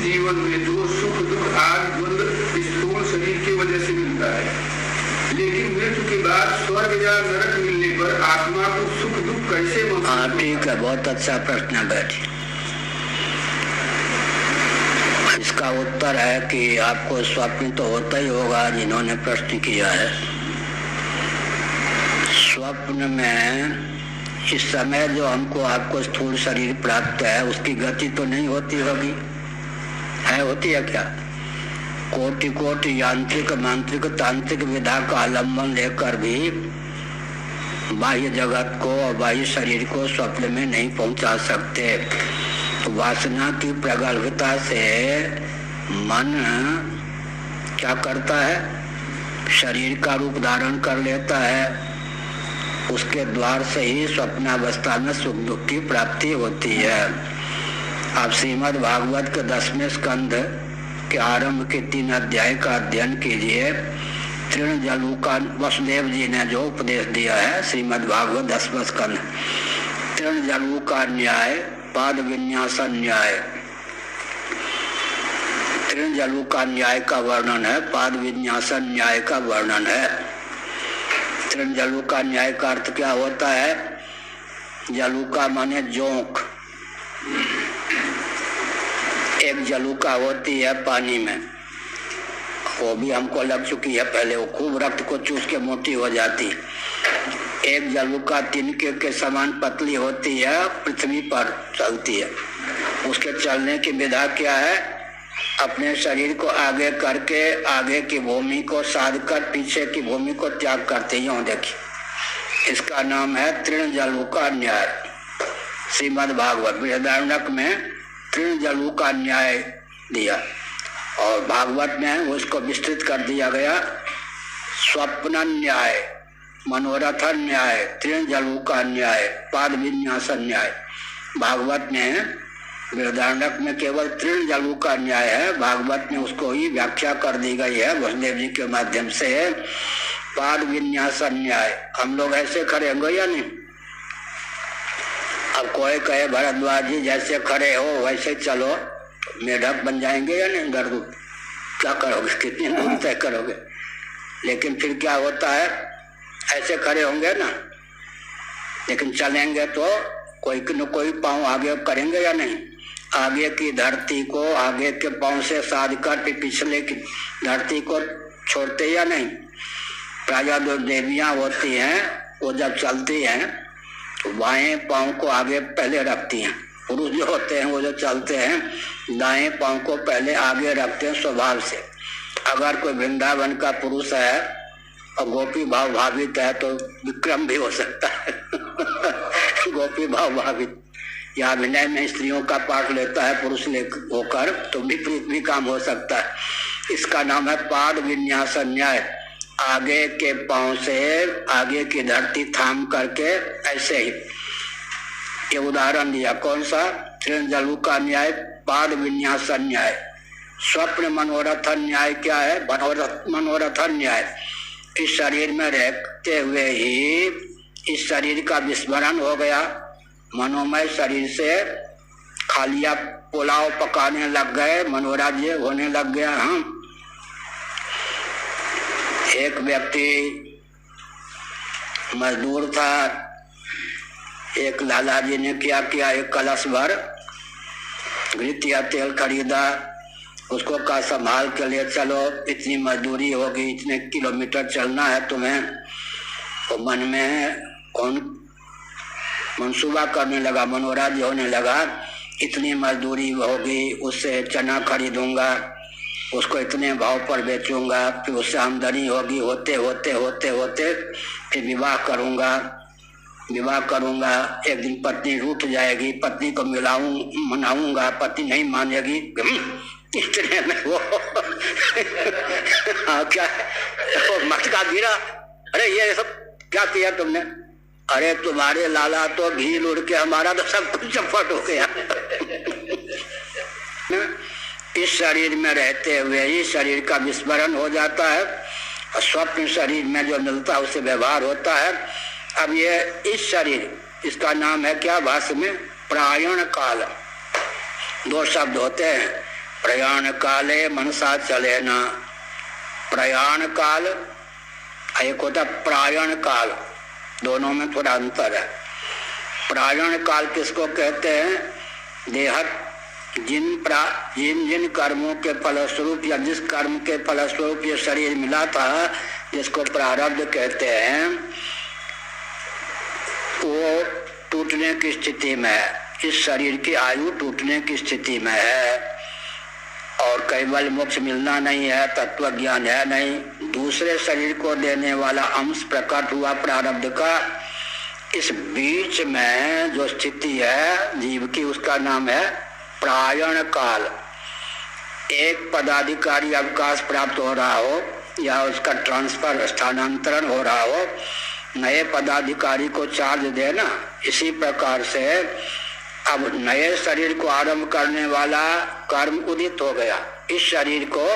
जीवन में जो सुख दुख आदि द्वंद्व स्थूल शरीर की वजह से मिलता है, लेकिन मृत्यु के बाद स्वर्ग या नरक मिलने पर आत्मा को सुख दुख कैसे महसूस? हाँ ठीक है, बहुत अच्छा प्रश्न है। बैठिए। इसका उत्तर है कि आपको स्वप्न तो होता ही होगा जिन्होंने प्रश्न किया है। स्वप्न में इस समय जो हमको आपको स्थूल शरीर प्राप्त है उसकी गति तो नहीं होती होगी, है होती है क्या? कोटि कोटि यांत्रिक मांत्रिक तांत्रिक विधा का आलम्बन लेकर भी बाह्य जगत को और बाह्य शरीर को स्वप्न में नहीं पहुंचा सकते। तो वासना की प्रगल्भता से मन क्या करता है? शरीर का रूप धारण कर लेता है। उसके द्वार से ही स्वप्नावस्था में सुख दुख की प्राप्ति होती है। आप श्रीमद् भागवत के 10वें स्कंध के आरंभ के 3 अध्याय का अध्ययन कीजिए। तृण जलू का वसुदेव जी ने जो उपदेश दिया है, श्रीमद् भागवत 10वां स्कंध, तृण जलू का न्याय, पाद विन्यासन न्याय। तृण जलू का न्याय का वर्णन है, पाद विन्यासन न्याय का वर्णन है। तृण जलू का न्याय का अर्थ क्या होता है? जलूका माने जोंक। एक जलूका होती है पानी में, वो भी हमको लग चुकी है पहले, वो खूब रक्त को चूस के मोटी हो जाती। एक जलूका तिनके के समान पतली होती है, पृथ्वी पर चलती है। उसके चलने की विधा क्या है? अपने शरीर को आगे करके आगे की भूमि को साध कर पीछे की भूमि को त्याग करते ही। देखिए, इसका नाम है तृण जलू का न्याय। श्रीमद् भागवत बृहदारण्यक में तृण जलू का न्याय दिया और भागवत में उसको विस्तृत कर दिया गया। स्वप्न न्याय, मनोरथ न्याय, तृण जलू का न्याय, पाद विन्यासन न्याय। भागवत में बृहदारण्यक में केवल तृण जलू का न्याय है, भागवत में उसको ही व्याख्या कर दी गई है वसुदेव जी के माध्यम से। पाद विन्यासन न्याय, हम लोग ऐसे खड़े होंगे या नहीं? अब कोई कहे भरद्वाज जी जैसे खड़े हो वैसे चलो, मेढक बन जाएंगे या नहीं? गर्दू क्या करोगे? कितनी दूर तय करोगे? लेकिन फिर क्या होता है? ऐसे खड़े होंगे ना, लेकिन चलेंगे तो कोई न कोई पाँव आगे करेंगे या नहीं? आगे की धरती को आगे के पाँव से साध कर पिछले की धरती को छोड़ते या नहीं? प्रायः जो देवियाँ होती हैं वो जब चलती हैं तो बाएं पाँव को आगे पहले रखती हैं। पुरुष जो होते हैं वो जो चलते हैं दाएं पाँव को पहले आगे रखते हैं स्वभाव से। अगर कोई वृंदावन का पुरुष है और गोपी भाव भावित है तो विक्रम भी हो सकता है गोपी भाव भावित या अभिनय में स्त्रियों का पाठ लेता है पुरुष होकर तो विपरीत भी काम हो सकता है। इसका नाम है पाद विन्यासन न्याय। आगे के पांव से आगे की धरती थाम करके ऐसे ही। ये उदाहरण दिया कौन सा? तृण जलू का न्याय, पाद विन्यासन न्याय। स्वप्न मनोरथ न्याय क्या है? मनोरथ न्याय, इस शरीर में रहते हुए ही इस शरीर का विस्मरण हो गया, मनोमय शरीर से खालिया पुलाव पकाने लग गए, मनोराज्य होने लग गया। हम एक व्यक्ति मजदूर था, एक लाला जी ने क्या किया, एक कलश भर घृत या तेल खरीदा, उसको कहा संभाल के ले चलो, इतनी मजदूरी होगी, इतने किलोमीटर चलना है तुम्हें। तो मन में कौन मंसूबा करने लगा, मनोराज्य होने लगा, इतनी मजदूरी होगी, उससे चना खरीदूंगा, उसको इतने भाव पर बेचूंगा, फिर उससे आमदनी होगी, होते होते होते होते फिर विवाह करूंगा। एक दिन पत्नी रूठ जाएगी, पत्नी को मनाऊंगा, पत्नी नहीं मानेगी, इतने में वो क्या है मटका गिरा। अरे ये सब क्या किया तुमने? अरे तुम्हारे लाला तो घी उड़ के हमारा तो सब कुछ चौपट हो गया। इस शरीर में रहते हुए ही शरीर का विस्मरण हो जाता है और स्वप्न शरीर में जो मिलता है उससे व्यवहार होता है। अब ये इस शरीर, इसका नाम है क्या भाष्य में? प्रायण काल। दो शब्द होते हैं, प्रयाण काले मनसा चले ना। प्रयाण काल एक होता प्रायण काल, दोनों में थोड़ा अंतर है। प्रायण काल किसको कहते हैं? देहत जिन जिन कर्मों के फलस्वरूप या जिस कर्म के फलस्वरूप ये शरीर मिला था, जिसको प्रारब्ध कहते हैं, वो टूटने की स्थिति में है। इस शरीर की आयु टूटने की स्थिति में है और केवल मोक्ष मिलना नहीं है, तत्व ज्ञान है नहीं। दूसरे शरीर को देने वाला अंश प्रकट हुआ प्रारब्ध का। इस बीच में जो स्थिति है जीव की, उसका नाम है प्रायण काल। एक पदाधिकारी अवकाश प्राप्त हो रहा हो या उसका ट्रांसफर स्थानांतरण हो रहा हो, नए पदाधिकारी को चार्ज देना, इसी प्रकार से अब नए शरीर को आरंभ करने वाला कर्म उदित हो गया। इस शरीर को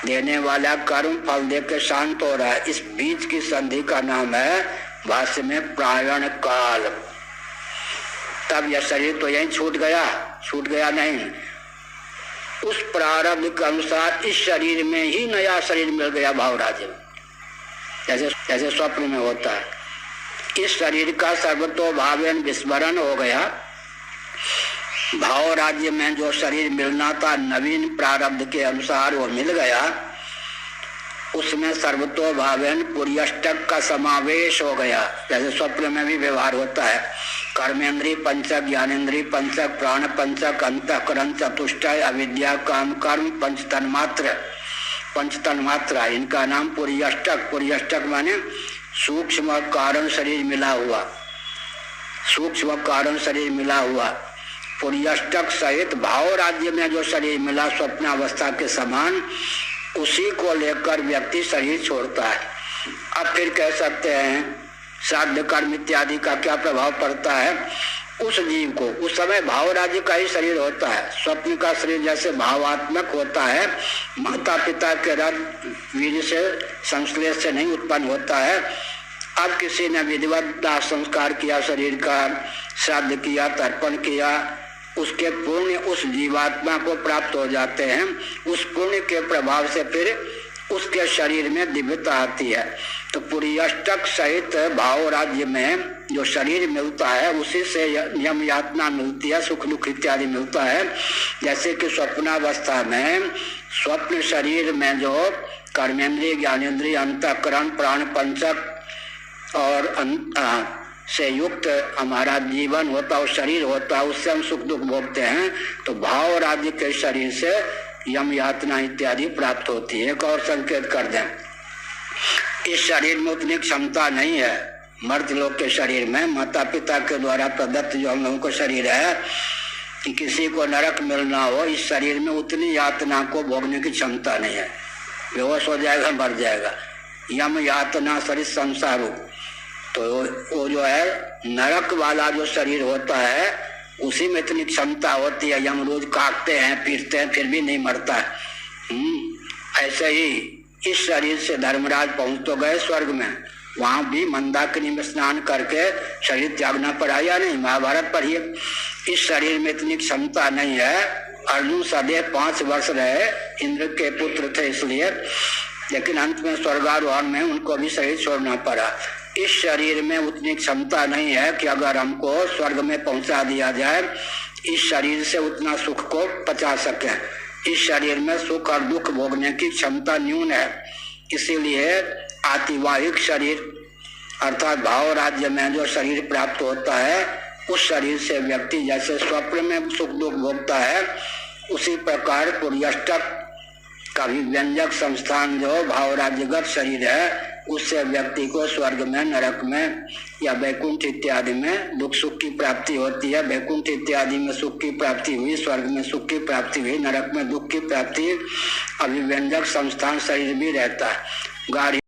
देने वाला कर्म फल दे के शांत हो रहा है। इस बीच की संधि का नाम है भाष्य में प्रायण काल। तब यह शरीर तो यहीं छूट गया नहीं, उस प्रारब्ध के अनुसार इस शरीर में ही नया शरीर मिल गया भाव राज्य में, जैसे स्वप्न में होता है। इस शरीर का सर्वतो भावेन विस्मरण हो गया। भाव राज्य में जो शरीर मिलना था नवीन प्रारब्ध के अनुसार वो मिल गया। उसमें सर्वतो भावेन पुर्यष्टक का समावेश हो गया, जैसे स्वप्न में भी व्यवहार होता है। कर्मेंद्रीय पंचक, ज्ञानेंद्रीय पंचक, प्राण पंचक, अंतःकरण चतुष्टय, अविद्या, काम, कर्म, पंचतन्मात्रा, इनका नाम पुर्यष्टक। पुर्यष्टक माने सूक्ष्म कारण शरीर मिला हुआ, सूक्ष्म कारण शरीर मिला हुआ। पुर्यष्टक सहित भाव राज्य में जो शरीर मिला स्वप्नावस्था के समान, उसी को लेकर व्यक्ति शरीर छोड़ता है। अब फिर कह सकते हैं श्राद्ध कर्म इत्यादि का क्या प्रभाव पड़ता है उस जीव को? उस समय भाव राज्य का ही शरीर होता है। स्वप्न का शरीर जैसे भावात्मक होता है, माता पिता के रक्त वीर्य से संश्लेष से नहीं उत्पन्न होता है। अब किसी ने विधिवत दाह संस्कार किया, शरीर का श्राद्ध किया, तर्पण किया, उसके पुण्य उस जीवात्मा को प्राप्त हो जाते हैं। उस पुण्य के प्रभाव से फिर उसके शरीर में दिव्यता आती है। तो पुर्यष्टक सहित भाव राज्य में जो शरीर मिलता है उसी से यम यातना मिलती है, सुख दुख इत्यादि मिलता है। जैसे कि स्वप्नावस्था में स्वप्न शरीर में जो कर्मेंद्रिय, ज्ञानेंद्रिय, अंतःकरण, प्राण पंचक और से युक्त हमारा जीवन होता है, शरीर होता है, उससे हम सुख दुख भोगते हैं। तो भाव राज्य के शरीर से यम यातना इत्यादि प्राप्त होती है। एक और संकेत कर दें, इस शरीर में उतनी क्षमता नहीं है मर्द लोग के शरीर में। माता पिता के द्वारा प्रदत्त जो हम लोगों का शरीर है, कि किसी को नरक मिलना हो, इस शरीर में उतनी यातना को भोगने की क्षमता नहीं है। बेहोश हो जाएगा, मर जाएगा। यम यातना शरीर संसारू, तो वो जो है नरक वाला जो शरीर होता है उसी में इतनी क्षमता होती है। यम रोज काटते हैं, पीटते हैं, फिर भी नहीं मरता है। ऐसे ही इस शरीर से धर्मराज पहुंच तो गए स्वर्ग में, वहां भी मंदाकिनी में स्नान करके शरीर त्यागना पड़ा या नहीं, महाभारत पढ़िए। इस शरीर में इतनी क्षमता नहीं है। अर्जुन सदैव 5 वर्ष रहे, इंद्र के पुत्र थे इसलिए, लेकिन अंत में स्वर्गारोहण में उनको भी शरीर छोड़ना पड़ा। इस शरीर में उतनी क्षमता नहीं है कि अगर हमको स्वर्ग में पहुंचा दिया जाए, इस शरीर से उतना सुख को पचा सके। इस शरीर में सुख और दुख भोगने की क्षमता न्यून है। इसीलिए आतिवाहिक शरीर अर्थात भाव राज्य में जो शरीर प्राप्त होता है, उस शरीर से व्यक्ति जैसे स्वप्न में सुख दुख भोगता है, उसी प्रकार पुर्यष्टक का भी व्यंजक संस्थान जो भाव राज्यगत शरीर है, उससे व्यक्ति को स्वर्ग में, नरक में या वैकुंठ इत्यादि में दुख सुख की प्राप्ति होती है। वैकुंठ इत्यादि में सुख की प्राप्ति हुई, स्वर्ग में सुख की प्राप्ति हुई, नरक में दुख की प्राप्ति। अभिव्यंजक संस्थान शरीर भी रहता है। गाड़ी